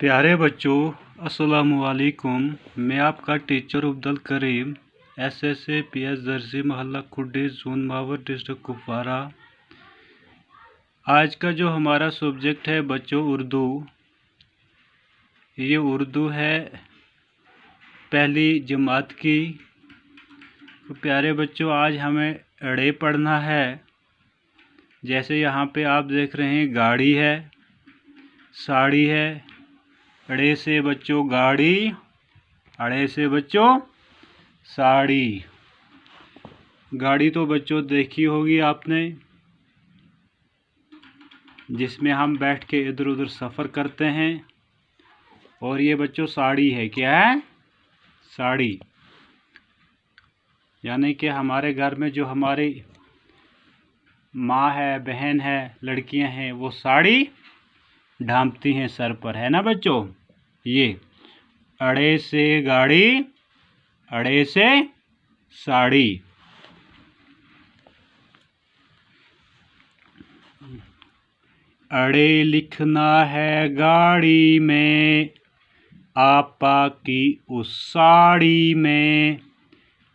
प्यारे बच्चों, अस्सलामुअलैकुम। मैं आपका टीचर अब्दुल करीम, SSAPS दर्जी मोहल्ला खुड्डी, जोन मावर, डिस्ट्रिक्ट कुपवारा। आज का जो हमारा सब्जेक्ट है बच्चों उर्दू। ये उर्दू है पहली जमात की। तो प्यारे बच्चों, आज हमें अड़े पढ़ना है। जैसे यहाँ पे आप देख रहे हैं, गाड़ी है, साड़ी है। अड़े से बच्चों गाड़ी, अड़े से बच्चों साड़ी। गाड़ी तो बच्चों देखी होगी आपने, जिसमें हम बैठ के इधर उधर सफ़र करते हैं। और ये बच्चों साड़ी है। क्या है? साड़ी। यानी कि हमारे घर में जो हमारी माँ है, बहन है, लड़कियां हैं, वो साड़ी ढांपती हैं सर पर, है ना बच्चों। ये अड़े से गाड़ी, अड़े से साड़ी। अड़े लिखना है गाड़ी में, आपा की उस साड़ी में,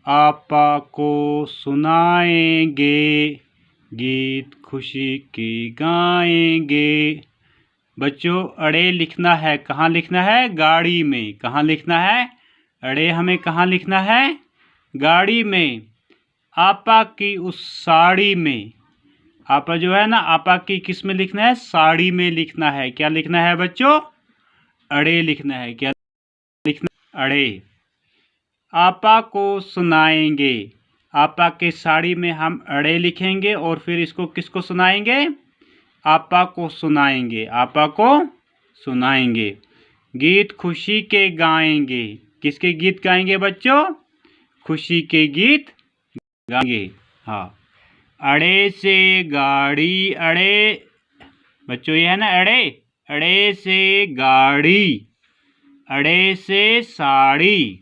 आपा को सुनाएंगे, गीत खुशी की गाएंगे। बच्चों, अड़े लिखना है, कहाँ लिखना है? गाड़ी में। कहाँ लिखना है? अड़े हमें कहाँ लिखना है? गाड़ी में। आपा की उस साड़ी में। आपा जो है ना, आपा की किस में लिखना है? साड़ी में लिखना है। क्या लिखना है बच्चों? अड़े लिखना है। क्या लिखना? अड़े। आपा को सुनाएंगे। आपा के साड़ी में हम अड़े लिखेंगे और फिर इसको किसको सुनाएंगे? आपा को सुनाएंगे। आपा को सुनाएंगे। गीत खुशी के गाएंगे। किसके गीत गाएंगे बच्चों? खुशी के गीत गाएंगे। हाँ। अड़े से गाड़ी, अड़े बच्चों ये है ना अड़े। अड़े से गाड़ी, अड़े से साड़ी।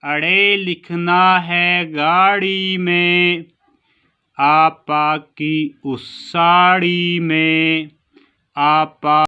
अड़े लिखना है गाड़ी में, आपा की उस साड़ी में, आपा